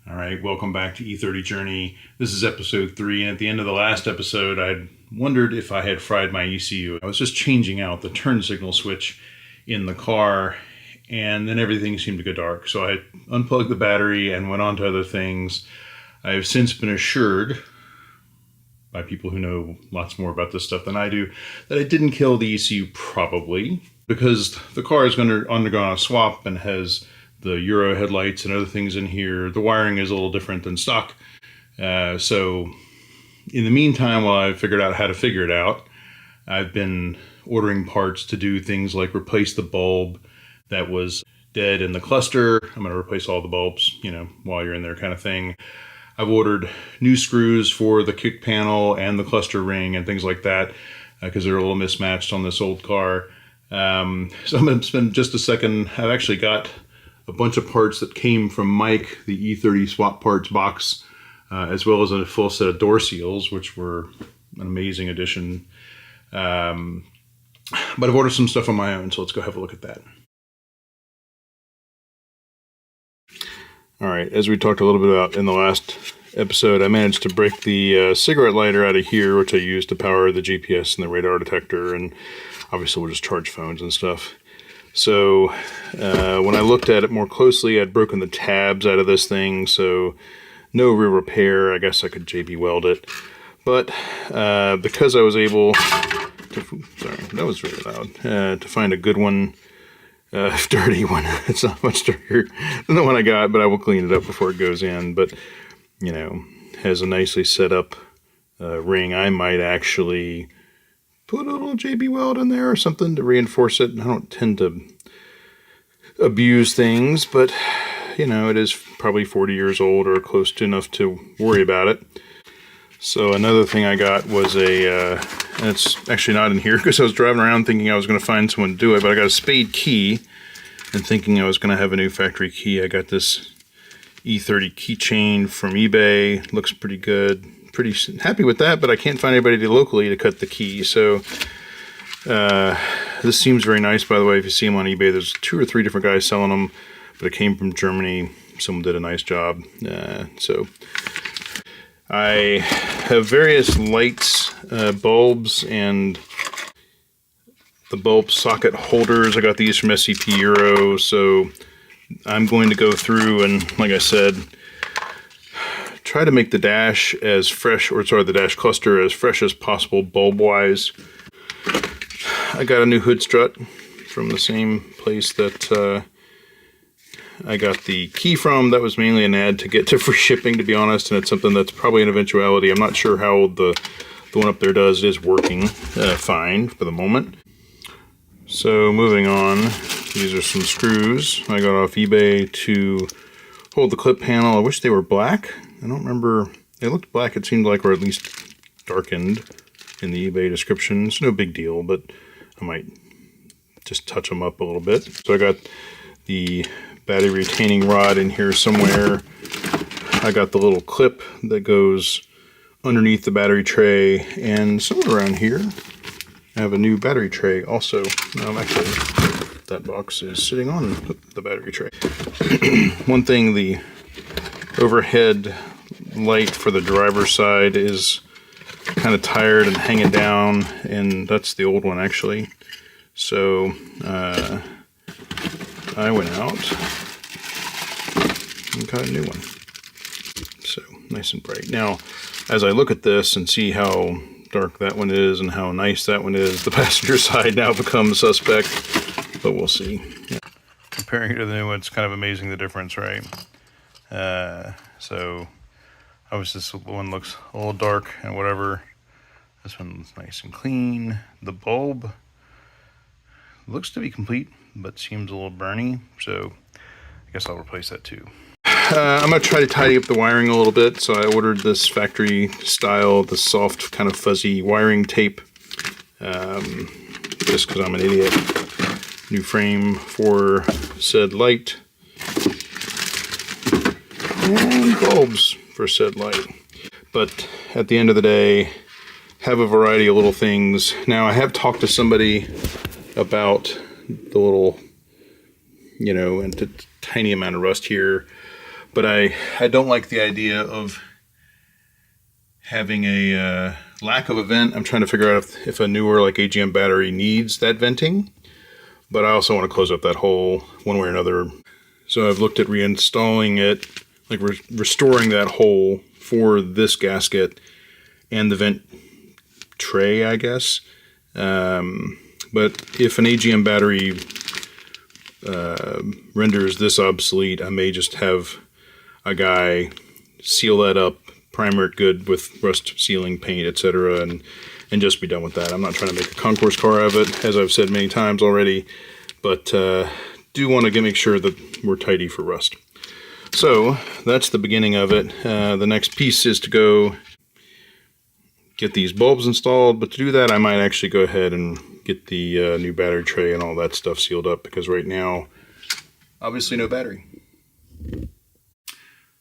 All right, welcome back to E30 Journey. This is episode 3, and at the end of the last episode, I wondered if I had fried my ECU. I was just changing out the turn signal switch in the car, and then everything seemed to go dark. So I unplugged the battery and went on to other things. I have since been assured by people who know lots more about this stuff than I do that I didn't kill the ECU probably, because the car is going to undergo a swap and has the Euro headlights and other things in here. The wiring is a little different than stock. So in the meantime, while I figured out how to figure it out, I've been ordering parts to do things like replace the bulb that was dead in the cluster. I'm going to replace all the bulbs, while you're in there kind of thing. I've ordered new screws for the kick panel and the cluster ring and things like that because they're a little mismatched on this old car. So I'm going to spend just a second. I've actually got a bunch of parts that came from Mike, the E30 swap parts box, as well as a full set of door seals, which were an amazing addition. But I've ordered some stuff on my own, so let's go have a look at that. All right, as we talked a little bit about in the last episode, I managed to break the cigarette lighter out of here, which I used to power the GPS and the radar detector, and obviously we'll just charge phones and stuff. So when I looked at it more closely, I'd broken the tabs out of this thing, so no real repair. I guess I could JB weld it. But because I was able to, sorry, that was very loud, to find a good one, dirty one. It's not much dirtier than the one I got, but I will clean it up before it goes in. But, has a nicely set up ring. I might actually put a little JB weld in there or something to reinforce it. I don't tend to abuse things, but it is probably 40 years old or close to enough to worry about it. So another thing I got was and it's actually not in here because I was driving around thinking I was going to find someone to do it, but I got a spade key and thinking I was going to have a new factory key. I got this E30 keychain from eBay. Looks pretty good. Pretty happy with that, but I can't find anybody locally to cut the key. So this seems very nice, by the way. If you see them on eBay, there's 2 or 3 different guys selling them, but it came from Germany. Someone did a nice job. So I have various lights, bulbs, and the bulb socket holders. I got these from SCP Euro, so I'm going to go through and, like I said, try to make the dash as fresh, the dash cluster as fresh as possible bulb-wise. I got a new hood strut from the same place that I got the key from. That was mainly an ad to get to free shipping, to be honest, and it's something that's probably an eventuality. I'm not sure how the one up there does. It is working fine for the moment. So moving on, these are some screws I got off eBay to hold the clip panel. I wish they were black. I don't remember. They looked black, it seemed like, or at least darkened in the eBay description. It's no big deal, but I might just touch them up a little bit. So I got the battery retaining rod in here somewhere. I got the little clip that goes underneath the battery tray, and somewhere around here I have a new battery tray also. Actually, that box is sitting on the battery tray. One thing, the overhead light for the driver's side is kind of tired and hanging down, and that's the old one actually. So I went out and got a new one. So nice and bright. Now, as I look at this and see how dark that one is and how nice that one is, the passenger side now becomes suspect, but we'll see. Yeah. Comparing it to the new one, it's kind of amazing the difference, right? So obviously this one looks a little dark and whatever. This one's nice and clean. The bulb looks to be complete, but seems a little burny, so I guess I'll replace that too. I'm going to try to tidy up the wiring a little bit, so I ordered this factory style, the soft kind of fuzzy wiring tape, just because I'm an idiot. New frame for said light, and bulbs for said light. But at the end of the day, have a variety of little things. Now, I have talked to somebody about the little, and the tiny amount of rust here, But I don't like the idea of having a lack of a vent. I'm trying to figure out if a newer like AGM battery needs that venting, but I also want to close up that hole one way or another. So I've looked at reinstalling it, like restoring that hole for this gasket and the vent tray, I guess. But if an AGM battery renders this obsolete, I may just have a guy seal that up, primer it good with rust sealing paint, etc., and just be done with that. I'm not trying to make a concourse car of it, as I've said many times already, but do want to make sure that we're tidy for rust. So that's the beginning of it. The next piece is to go get these bulbs installed, but to do that I might actually go ahead and get the new battery tray and all that stuff sealed up, because right now obviously no battery.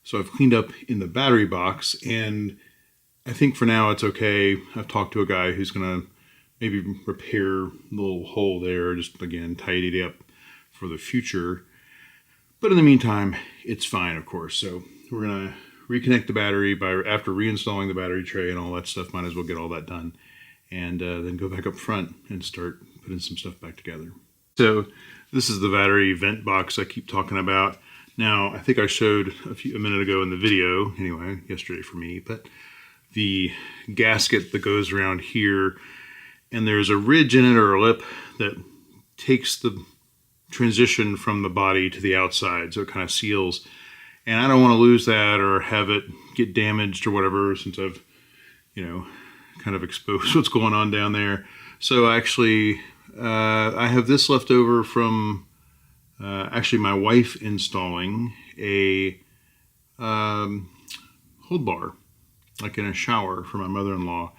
So I've cleaned up in the battery box, and I think for now it's okay. I've talked to a guy who's gonna maybe repair the little hole there, just again tidy it up for the future. But in the meantime, it's fine, of course. So we're gonna reconnect the battery after reinstalling the battery tray and all that stuff. Might as well get all that done, and then go back up front and start putting some stuff back together. So this is the battery vent box I keep talking about. Now, I think I showed a minute ago in the video, anyway, yesterday for me, but the gasket that goes around here, and there's a ridge in it, or a lip, that takes the transition from the body to the outside, so it kind of seals. And I don't want to lose that or have it get damaged or whatever, since I've, kind of exposed what's going on down there. So actually, I have this left over from actually my wife installing a hold bar, like in a shower, for my mother-in-law,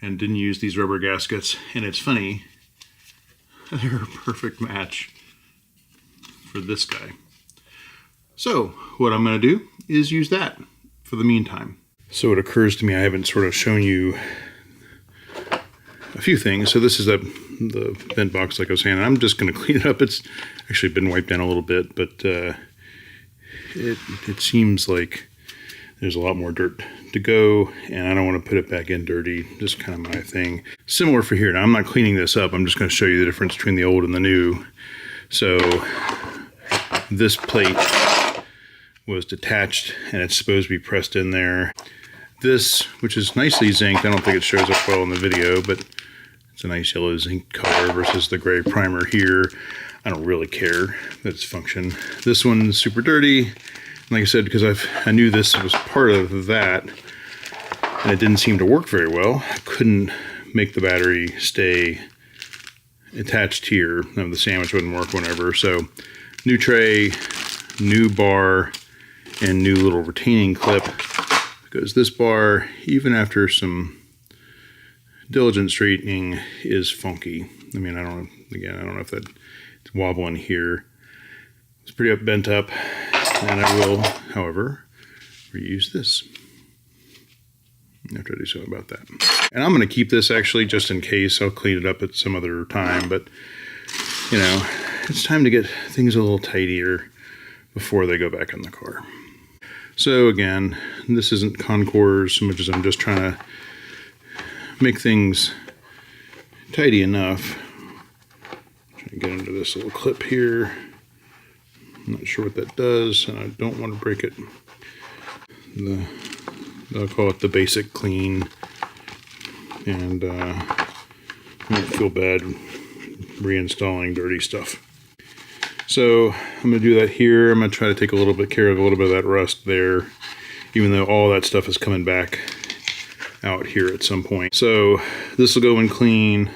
and didn't use these rubber gaskets. And it's funny, they're a perfect match for this guy. So what I'm going to do is use that for the meantime. So it occurs to me I haven't sort of shown you a few things. So this is the vent box, like I was saying, and I'm just going to clean it up. It's actually been wiped down a little bit, but it seems like there's a lot more dirt to go, and I don't want to put it back in dirty. Just kind of my thing. Similar for here. Now, I'm not cleaning this up. I'm just going to show you the difference between the old and the new. So this plate was detached, and it's supposed to be pressed in there. This, which is nicely zinked, I don't think it shows up well in the video, but it's a nice yellow zinc color versus the gray primer here. I don't really care that it's function. This one's super dirty. And like I said, because I knew this was part of that, and it didn't seem to work very well. I couldn't make the battery stay attached here. No, the sandwich wouldn't work whenever. So new tray, new bar, and new little retaining clip, because this bar, even after some diligent straightening, is funky. I mean, I don't know if it's wobbling here. It's pretty bent up, and I will, however, reuse this after I do something about that. And I'm going to keep this actually just in case. I'll clean it up at some other time, but it's time to get things a little tidier before they go back in the car. So again, this isn't concours so much as I'm just trying to make things tidy enough. Try to get into this little clip here. I'm not sure what that does, and I don't want to break it. I'll call it the basic clean, and I won't feel bad reinstalling dirty stuff. So I'm going to do that here. I'm going to try to take care of a little bit of that rust there, even though all that stuff is coming back out here at some point. So this will go in clean.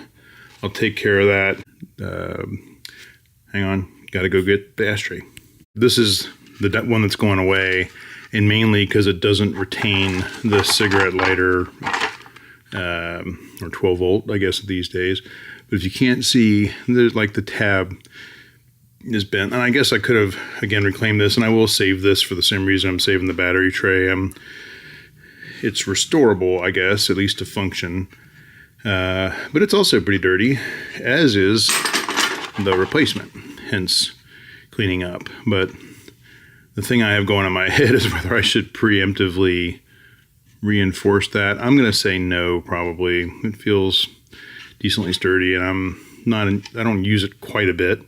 I'll take care of that. Hang on, got to go get the ashtray. This is the one that's going away, and mainly because it doesn't retain the cigarette lighter, or 12 volt, I guess, these days. But if you can't see, there's like the tab is bent, and I guess I could have again reclaimed this, and I will save this for the same reason I'm saving the battery tray. It's restorable, I guess, at least to function, but it's also pretty dirty, as is the replacement, hence cleaning up. But The thing I have going in my head is whether I should preemptively reinforce that. I'm going to say no, probably. It feels decently sturdy, and I don't use it quite a bit,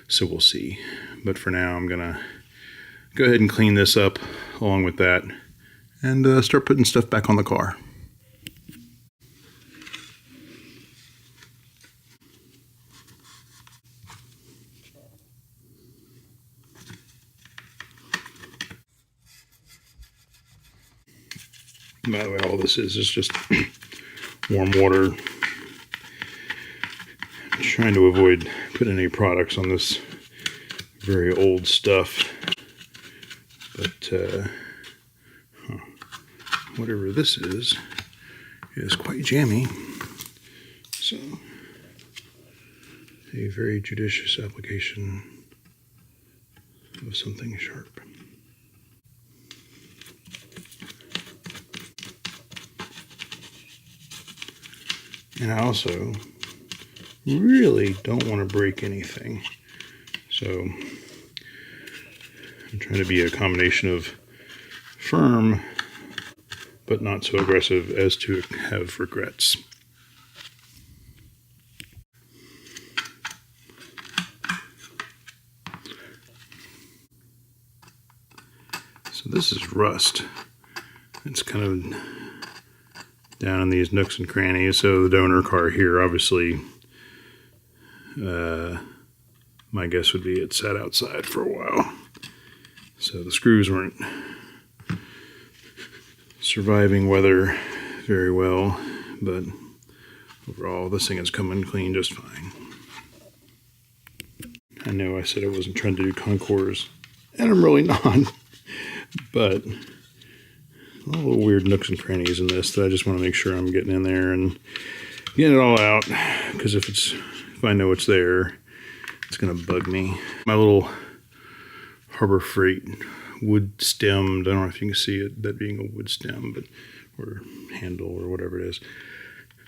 so we'll see. But for now, I'm going to go ahead and clean this up along with that and start putting stuff back on the car. By the way, all this is just warm water. I'm trying to avoid putting any products on this very old stuff. But whatever this is quite jammy. So, a very judicious application of something sharp. And I also really don't want to break anything. So I'm trying to be a combination of firm, but not so aggressive as to have regrets. So this is rust. It's kind of down in these nooks and crannies. So the donor car here, obviously, my guess would be it sat outside for a while. So the screws weren't surviving weather very well, but overall this thing is coming clean just fine. I know I said I wasn't trying to do concours, and I'm really not, but all the little weird nooks and crannies in this that I just want to make sure I'm getting in there and getting it all out, because if I know it's there, it's going to bug me. My little Harbor Freight wood stemmed, I don't know if you can see it, that being a wood stem, but or handle or whatever it is.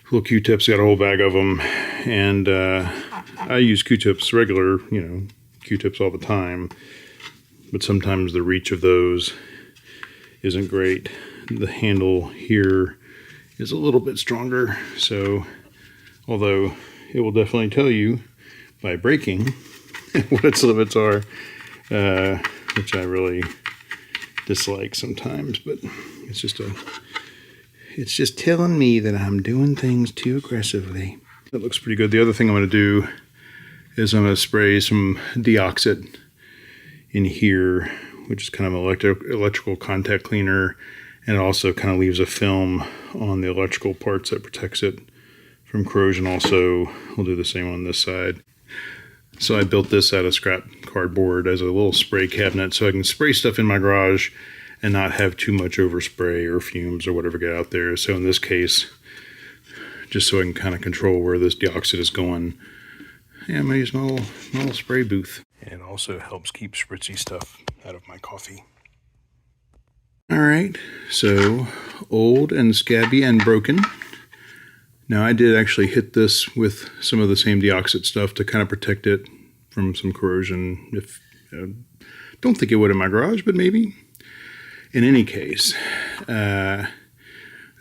Little Q-tips, got a whole bag of them, and I use Q-tips regular, Q-tips all the time, but sometimes the reach of those isn't great. The handle here is a little bit stronger, so although it will definitely tell you by breaking what its limits are, which I really dislike sometimes, but it's just telling me that I'm doing things too aggressively. That looks pretty good. The other thing I'm going to do is I'm going to spray some deoxit in here, which is kind of an electrical contact cleaner, and it also kind of leaves a film on the electrical parts that protects it from corrosion. Also, we'll do the same on this side. So I built this out of scrap cardboard as a little spray cabinet so I can spray stuff in my garage and not have too much overspray or fumes or whatever get out there. So in this case, just so I can kind of control where this deoxit is going, yeah, I'm going to use my little spray booth. It also helps keep spritzy stuff out of my coffee. All right, so old and scabby and broken. Now I did actually hit this with some of the same deoxit stuff to kind of protect it from some corrosion. Don't think it would in my garage, but maybe. In any case, this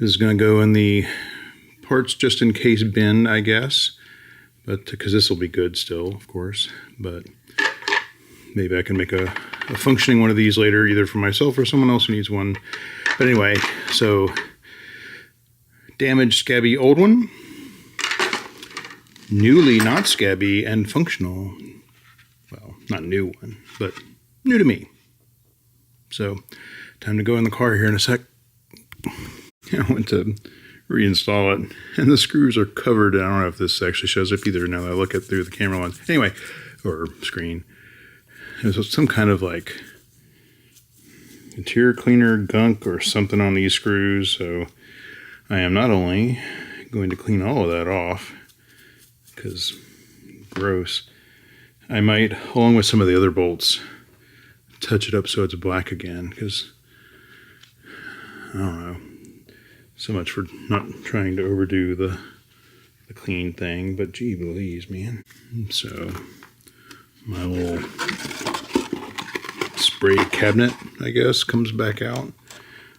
is going to go in the parts just in case bin, I guess, but because this will be good still, of course, but maybe I can make a functioning one of these later, either for myself or someone else who needs one. But anyway, so damaged, scabby, old one. Newly not scabby and functional. Well, not new one, but new to me. So, time to go in the car here in a sec. I went to reinstall it, and the screws are covered. I don't know if this actually shows up either now that I look at through the camera lens. Anyway, or screen. There's some kind of like interior cleaner gunk or something on these screws, so I am not only going to clean all of that off, because gross, I might, along with some of the other bolts, touch it up so it's black again, because I don't know, so much for not trying to overdo the clean thing, but gee Louise, man. So my little spray cabinet, I guess, comes back out. I'm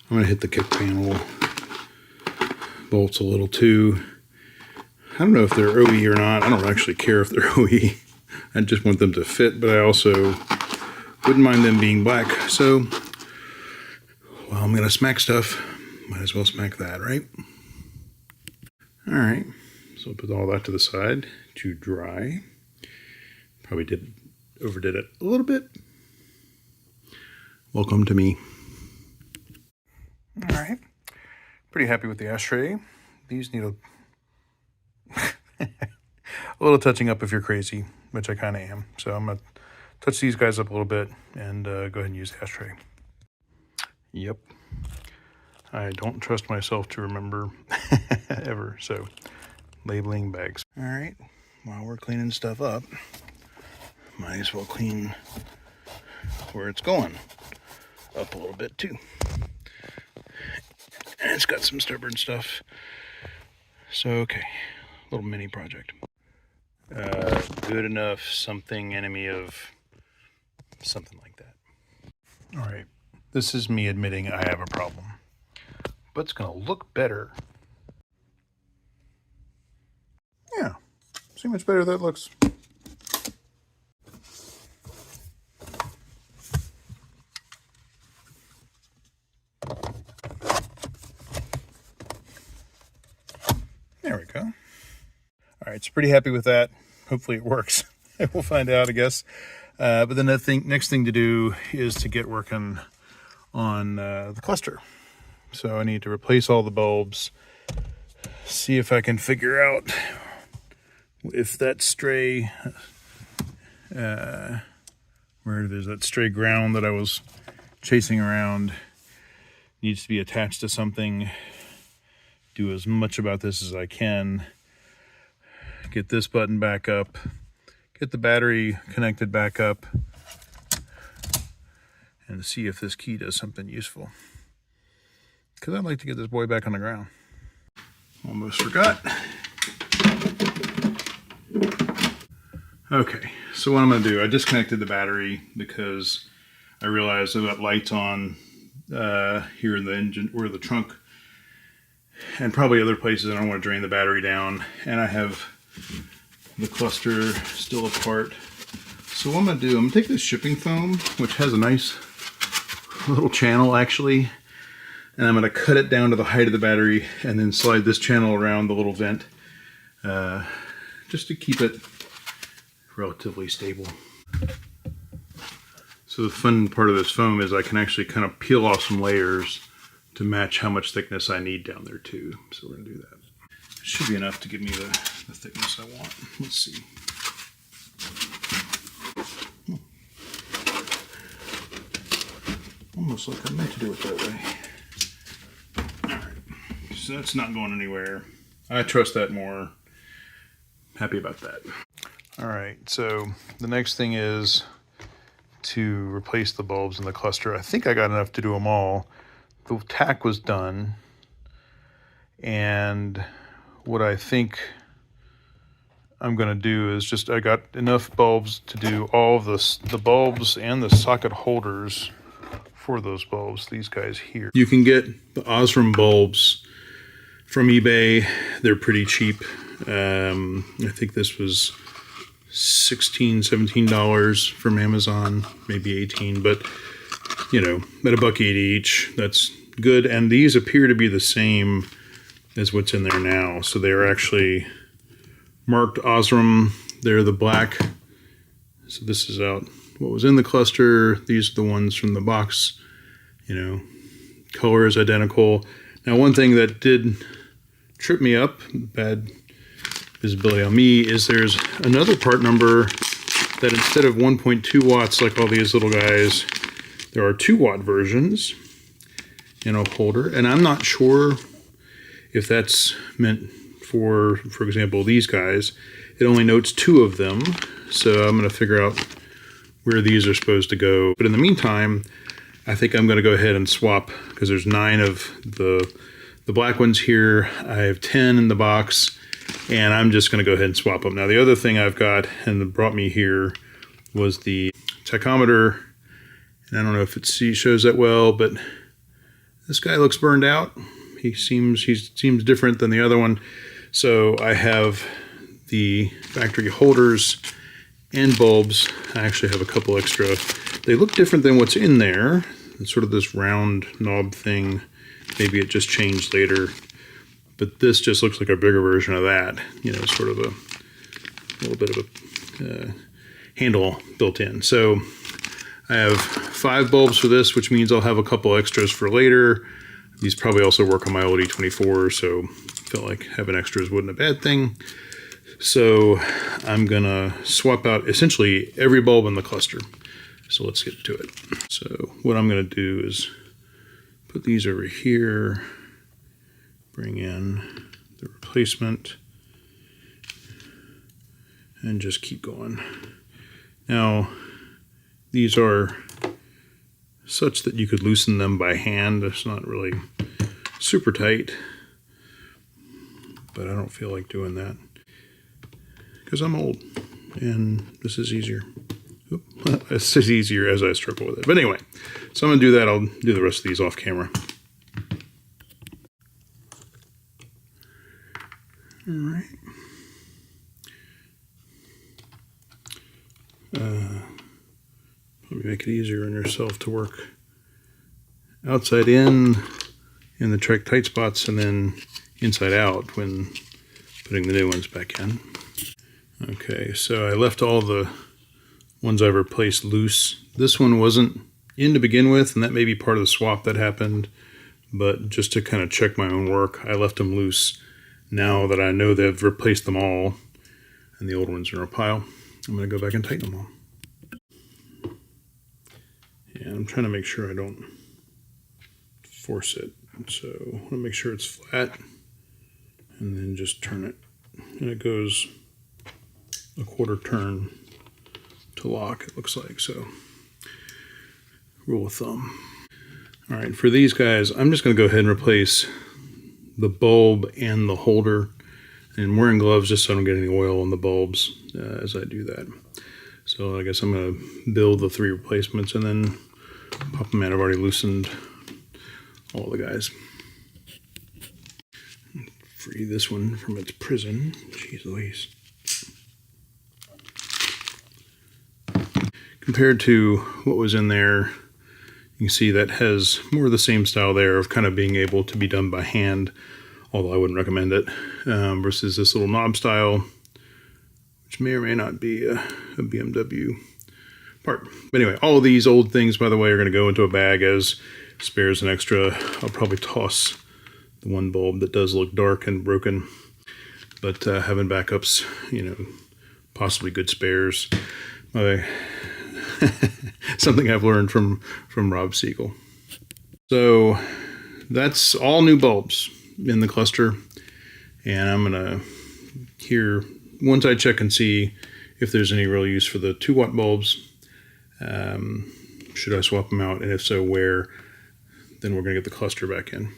going to hit the kick panel bolts a little too. I don't know if they're OE or not. I don't actually care if they're OE. I just want them to fit, but I also wouldn't mind them being black. So, well, I'm going to smack stuff. Might as well smack that, right? All right. So I'll put all that to the side to dry. Probably overdid it a little bit. Welcome to me. All right. Pretty happy with the ashtray. These need a little touching up if you're crazy, which I kind of am. So I'm going to touch these guys up a little bit and go ahead and use the ashtray. Yep. I don't trust myself to remember ever. So labeling bags. All right. While we're cleaning stuff up, might as well clean where it's going up a little bit too. And it's got some stubborn stuff. So, okay, little mini project. Good enough something enemy of something like that. All right, this is me admitting I have a problem, but it's gonna look better. Yeah, see how much better that looks. There we go. All right, so pretty happy with that. Hopefully it works. We'll find out, I guess. But then the next thing to do is to get working on the cluster. So I need to replace all the bulbs, see if I can figure out if that stray, where there's that stray ground that I was chasing around needs to be attached to something. Do as much about this as I can. Get this button back up. Get the battery connected back up. And see if this key does something useful. Because I'd like to get this boy back on the ground. Almost forgot. Okay, so what I'm going to do, I disconnected the battery because I realized I've got lights on here in the engine or the trunk and probably other places. I don't want to drain the battery down, and I have the cluster still apart. So what I'm going to do, I'm going to take this shipping foam, which has a nice little channel actually, and I'm going to cut it down to the height of the battery and then slide this channel around the little vent just to keep it relatively stable. So the fun part of this foam is I can actually kind of peel off some layers to match how much thickness I need down there too. So we're gonna do that. It should be enough to give me the thickness I want. Let's see. Almost like I meant to do it that way. All right, so that's not going anywhere. I trust that more. Happy about that. All right, so the next thing is to replace the bulbs in the cluster. I think I got enough to do them all. The tack was done, and what I think I'm going to do is just, I got enough bulbs to do all of the bulbs and the socket holders for those bulbs, these guys here. You can get the Osram bulbs from eBay. They're pretty cheap. I think this was $16, $17 from Amazon, maybe 18, but you know, at $1.80 each, that's good. And these appear to be the same as what's in there now. So they're actually marked Osram. They're the black. So this is out what was in the cluster. These are the ones from the box. You know, color is identical. Now, one thing that did trip me up, bad visibility on me, is there's another part number that instead of 1.2 watts like all these little guys, there are 2-watt versions in a holder, and I'm not sure if that's meant for example, these guys. It only notes 2 of them, so I'm going to figure out where these are supposed to go. But in the meantime, I think I'm going to go ahead and swap, because there's 9 of the black ones here. I have 10 in the box, and I'm just going to go ahead and swap them. Now, the other thing I've got and that brought me here was the tachometer And I don't know if it shows that well, but this guy looks burned out. He seems different than the other one. So I have the factory holders and bulbs. I actually have a couple extra. They look different than what's in there. It's sort of this round knob thing. Maybe it just changed later. But this just looks like a bigger version of that. You know, sort of a little bit of a handle built in. So I have 5 bulbs for this, which means I'll have a couple extras for later. These probably also work on my old E24, so I felt like having extras wasn't a bad thing. So I'm gonna swap out essentially every bulb in the cluster. So let's get to it. So what I'm gonna do is put these over here, bring in the replacement, and just keep going. Now, these are such that you could loosen them by hand. It's not really super tight, but I don't feel like doing that because I'm old and this is easier. It's easier as I struggle with it. But anyway, so I'm gonna do that. I'll do the rest of these off camera. All right. Probably make it easier on yourself to work outside in the track tight spots and then inside out when putting the new ones back in. Okay, so I left all the ones I've replaced loose. This one wasn't in to begin with, and that may be part of the swap that happened, but just to kind of check my own work, I left them loose. Now that I know they've replaced them all and the old ones are in a pile, I'm going to go back and tighten them all. And I'm trying to make sure I don't force it. So I want to make sure it's flat and then just turn it. And it goes a quarter turn to lock, it looks like. So rule of thumb. All right, for these guys, I'm just going to go ahead and replace the bulb and the holder. And I'm wearing gloves just so I don't get any oil on the bulbs as I do that. So I guess I'm going to build the 3 replacements and then pop them in. I've already loosened all the guys. Free this one from its prison. Jeez Louise. Compared to what was in there, you can see that has more of the same style there of kind of being able to be done by hand, although I wouldn't recommend it, versus this little knob style, which may or may not be a BMW part. But anyway, all of these old things, by the way, are going to go into a bag as spares and extra. I'll probably toss the one bulb that does look dark and broken, but having backups, you know, possibly good spares. Something I've learned from Rob Siegel. So that's all new bulbs in the cluster, and I'm gonna here once I check and see if there's any real use for the 2-watt bulbs. Should I swap them out, and if so, where? Then we're gonna get the cluster back in.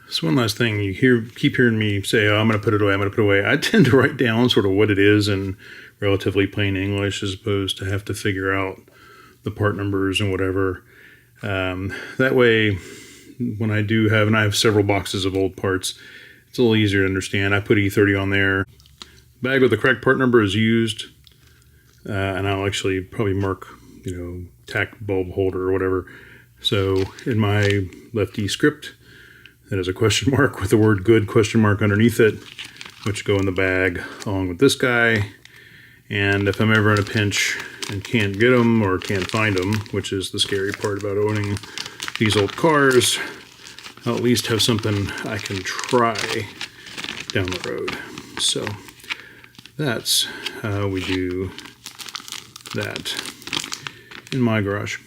So one last thing, you keep hearing me say, oh, I'm gonna put it away, I'm gonna put it away. I tend to write down sort of what it is in relatively plain English as opposed to have to figure out the part numbers and whatever. That way, when I do have, and I have several boxes of old parts, it's a little easier to understand. I put E30 on there. Bag with the correct part number is used, and I'll actually probably mark, you know, tack bulb holder or whatever. So in my lefty script, that is a question mark with the word good question mark underneath it, which go in the bag along with this guy. And if I'm ever in a pinch and can't get them or can't find them, which is the scary part about owning these old cars, I'll at least have something I can try down the road. So that's how we do that in my garage.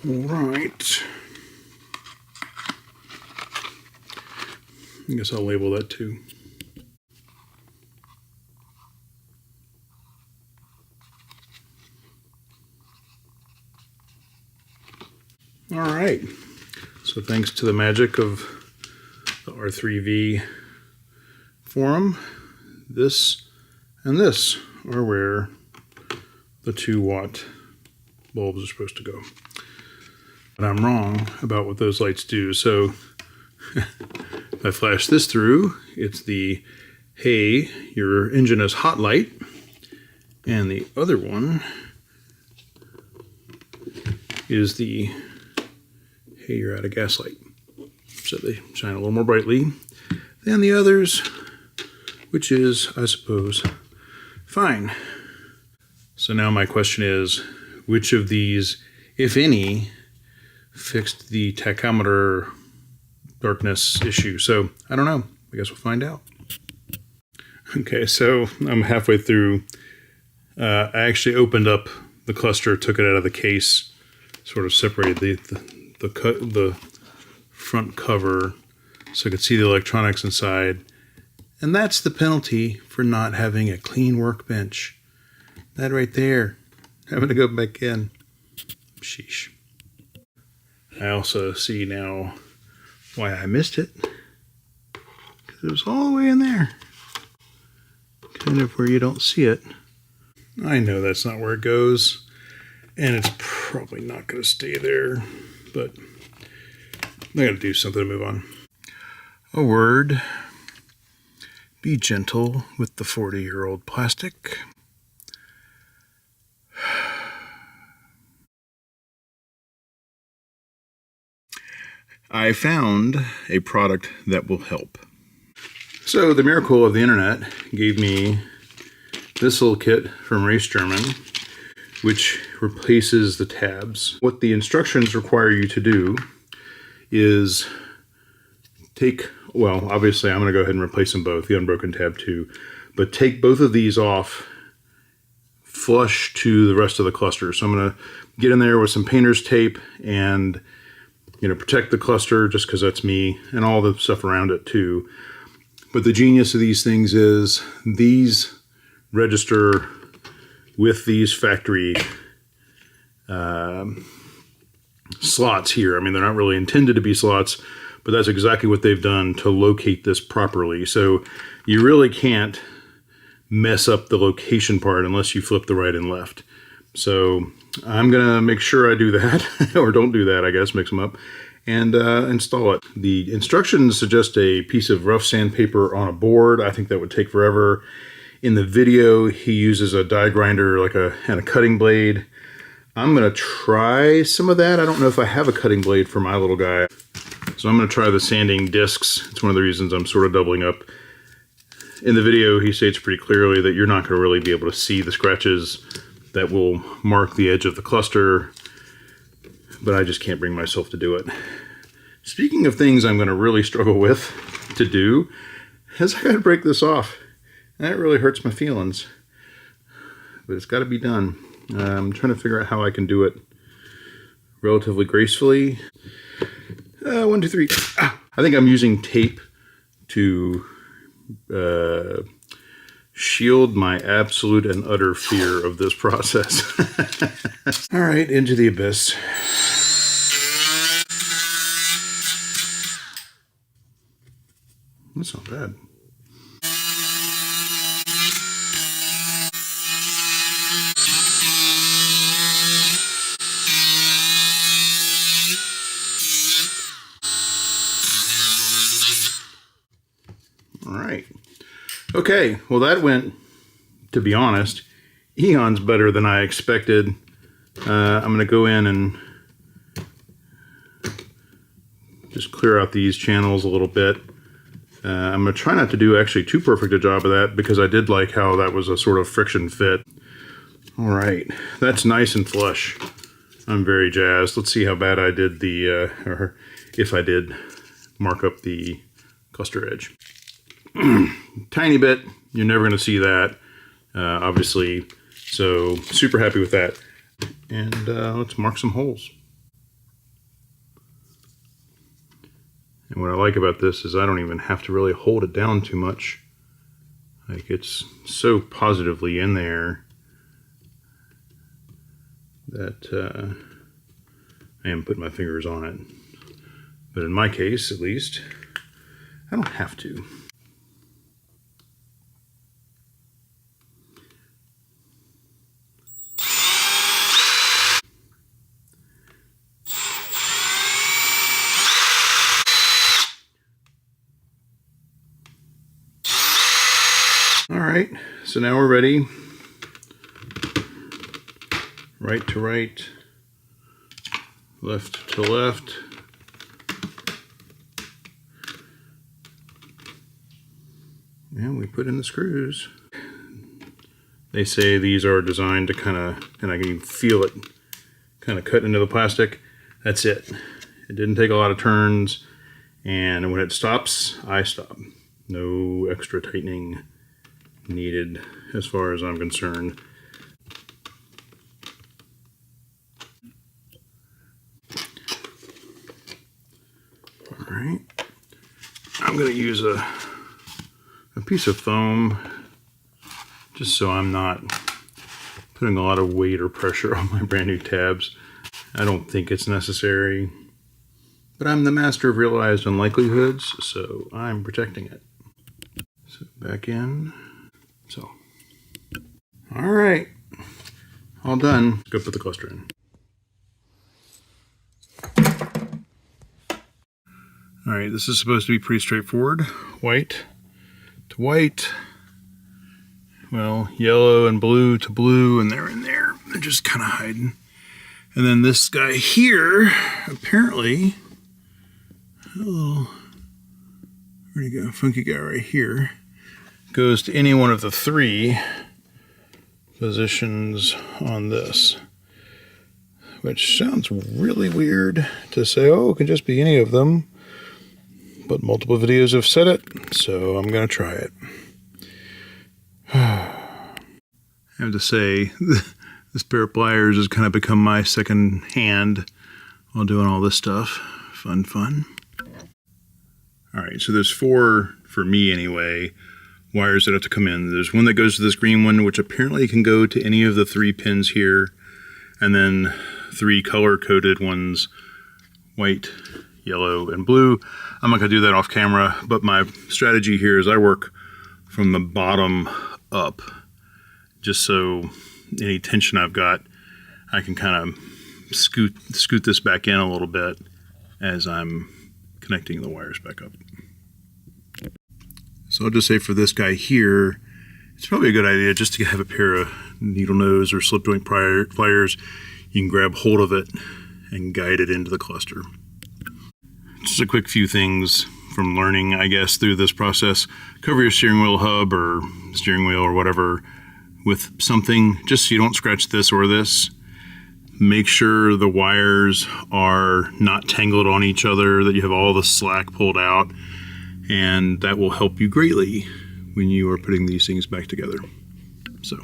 All right. I guess I'll label that too. All right, so thanks to the magic of the R3V forum, this and this are where the 2-watt bulbs are supposed to go. But I'm wrong about what those lights do. So if I flash this through, it's the, hey, your engine is hot light. And the other one is the, hey, you're out of gas light. So they shine a little more brightly than the others, which is, I suppose, fine. So now my question is, which of these, if any, fixed the tachometer darkness issue? So I don't know. I guess we'll find out. Okay, so I'm halfway through. I actually opened up the cluster, took it out of the case, sort of separated the front cover so I could see the electronics inside. And that's the penalty for not having a clean workbench. That right there, having to go back in. Sheesh. I also see now why I missed it. Because it was all the way in there. Kind of where you don't see it. I know that's not where it goes. And it's probably not going to stay there. But I got to do something to move on. A word. Be gentle with the 40-year-old plastic. I found a product that will help. So the miracle of the internet gave me this little kit from Race German, which replaces the tabs. What the instructions require you to do is take, well, obviously I'm going to go ahead and replace them both, the unbroken tab too, but take both of these off, flush to the rest of the cluster. So I'm going to get in there with some painter's tape and protect the cluster just because that's me, and all the stuff around it too. But the genius of these things is these register with these factory slots here. I mean, they're not really intended to be slots, but that's exactly what they've done to locate this properly. So you really can't mess up the location part unless you flip the right and left. So I'm going to make sure I do that, or don't do that, I guess, mix them up, and install it. The instructions suggest a piece of rough sandpaper on a board. I think that would take forever. In the video, he uses a die grinder and a cutting blade. I'm going to try some of that. I don't know if I have a cutting blade for my little guy. So I'm going to try the sanding discs. It's one of the reasons I'm sort of doubling up. In the video, he states pretty clearly that you're not going to really be able to see the scratches that will mark the edge of the cluster, but I just can't bring myself to do it. Speaking of things I'm going to really struggle with to do, is I got to break this off. And that really hurts my feelings, but it's got to be done. I'm trying to figure out how I can do it relatively gracefully. 1, 2, 3. Ah, I think I'm using tape to shield my absolute and utter fear of this process. All right, into the abyss. That's not bad. All right. Okay, well that went, to be honest, eons better than I expected. I'm going to go in and just clear out these channels a little bit. I'm going to try not to do actually too perfect a job of that, because I did like how that was a sort of friction fit. All right, that's nice and flush. I'm very jazzed. Let's see how bad I did or if I did mark up the cluster edge. Tiny bit. You're never going to see that, obviously. So super happy with that. And let's mark some holes. And what I like about this is I don't even have to really hold it down too much. Like, it's so positively in there that I am putting my fingers on it. But in my case, at least, I don't have to. right, so now we're ready. Right to right, left to left. And we put in the screws. They say these are designed to kind of, and I can feel it kind of cut into the plastic. That's it. It didn't take a lot of turns, and when it stops, I stop. No extra tightening needed as far as I'm concerned. All right, I'm going to use a piece of foam just so I'm not putting a lot of weight or pressure on my brand new tabs. I don't think it's necessary, but I'm the master of realized unlikelihoods, so I'm protecting it. So back in. So, all right, all done. Let's go put the cluster in. All right, this is supposed to be pretty straightforward. White to white. Well, yellow and blue to blue, and they're in there. They're just kind of hiding. And then this guy here, apparently, where'd he go? Funky guy right here, goes to any one of the three positions on this, which sounds really weird to say, oh, it can just be any of them. But multiple videos have said it, so I'm going to try it. I have to say, this pair of pliers has kind of become my second hand while doing all this stuff. Fun, fun. All right, so there's 4, for me anyway, wires that have to come in. There's one that goes to this green one, which apparently can go to any of the 3 pins here, and then 3 color-coded ones, white, yellow, and blue. I'm not going to do that off camera, but my strategy here is I work from the bottom up, just so any tension I've got, I can kind of scoot this back in a little bit as I'm connecting the wires back up. So I'll just say for this guy here, it's probably a good idea just to have a pair of needle nose or slip joint pliers. You can grab hold of it and guide it into the cluster. Just a quick few things from learning, I guess, through this process. Cover your steering wheel hub or steering wheel or whatever with something, just so you don't scratch this or this. Make sure the wires are not tangled on each other, that you have all the slack pulled out, and that will help you greatly when you are putting these things back together. So,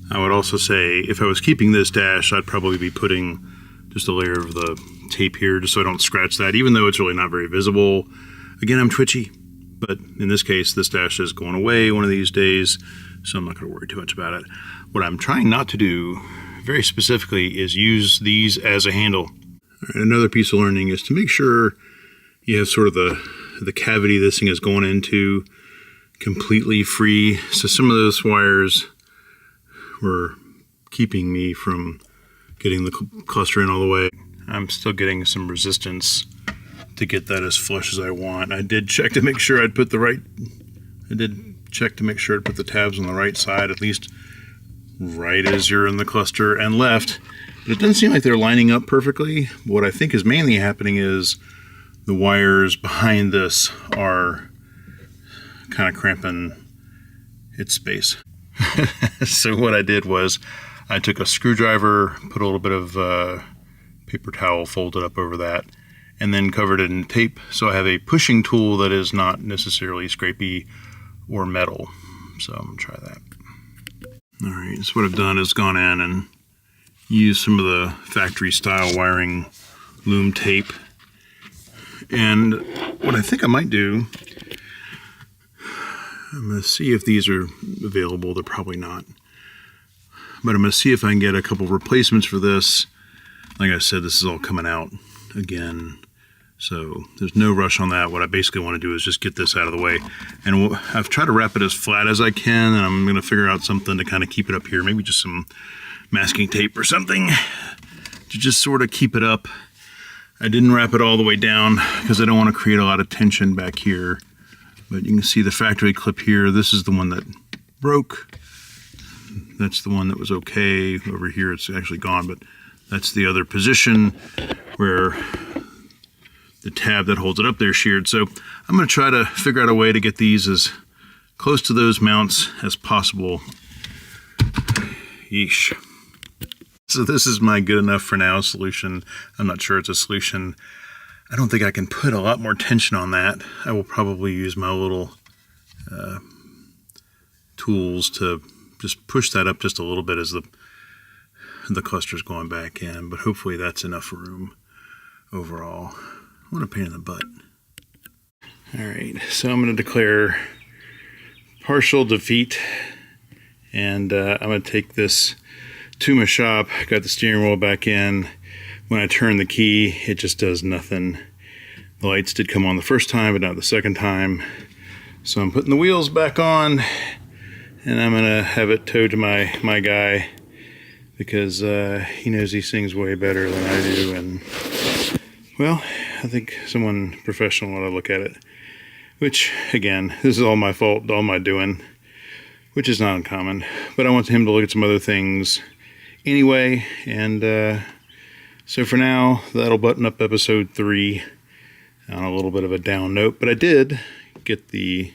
I would also say, if I was keeping this dash, I'd probably be putting just a layer of the tape here just so I don't scratch that, even though it's really not very visible. Again, I'm twitchy, but in this case, this dash is going away one of these days, so I'm not going to worry too much about it. What I'm trying not to do, very specifically, is use these as a handle. All right, another piece of learning is to make sure you have sort of the cavity this thing is going into completely free. So some of those wires were keeping me from getting the cluster in all the way. I'm still getting some resistance to get that as flush as I want. I did check to make sure I'd put the tabs on the right side, at least right as you're in the cluster, and left. But it doesn't seem like they're lining up perfectly. What I think is mainly happening is the wires behind this are kind of cramping its space. So what I did was I took a screwdriver, put a little bit of paper towel folded up over that, and then covered it in tape, so I have a pushing tool that is not necessarily scrapey or metal. So I'm gonna try that. All right, so what I've done is gone in and used some of the factory style wiring loom tape. And what I think I might do, I'm gonna see if these are available. They're probably not. But I'm gonna see if I can get a couple replacements for this. Like I said, this is all coming out again, so there's no rush on that. What I basically want to do is just get this out of the way. And I've tried to wrap it as flat as I can, and I'm going to figure out something to kind of keep it up here. Maybe just some masking tape or something to just sort of keep it up. I didn't wrap it all the way down because I don't want to create a lot of tension back here But you can see the factory clip here. This is the one that broke. That's the one that was okay. Over here it's actually gone, but that's the other position where the tab that holds it up there sheared. So I'm going to try to figure out a way to get these as close to those mounts as possible. Yeesh. So this is my good enough for now solution. I'm not sure it's a solution. I don't think I can put a lot more tension on that. I will probably use my little tools to just push that up just a little bit as the cluster's going back in, but hopefully that's enough room overall. What a pain in the butt. All right, so I'm going to declare partial defeat, and I'm going to take this to my shop. Got the steering wheel back in. When I turn the key, it just does nothing. The lights did come on the first time, but not the second time. So I'm putting the wheels back on, and I'm gonna have it towed to my guy, because he knows these things way better than I do. And well, I think someone professional ought to look at it. Which, again, this is all my fault, all my doing, which is not uncommon. But I want him to look at some other things anyway, and so for now, that'll button up episode 3 on a little bit of a down note. But I did get the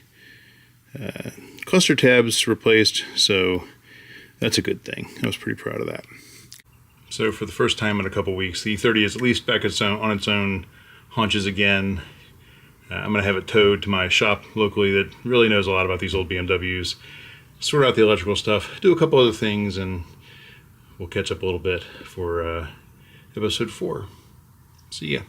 cluster tabs replaced, so that's a good thing. I was pretty proud of that. So for the first time in a couple weeks, the E30 is at least back on its own haunches again. I'm going to have it towed to my shop locally that really knows a lot about these old BMWs, sort out the electrical stuff, do a couple other things, and we'll catch up a little bit for episode 4. See ya.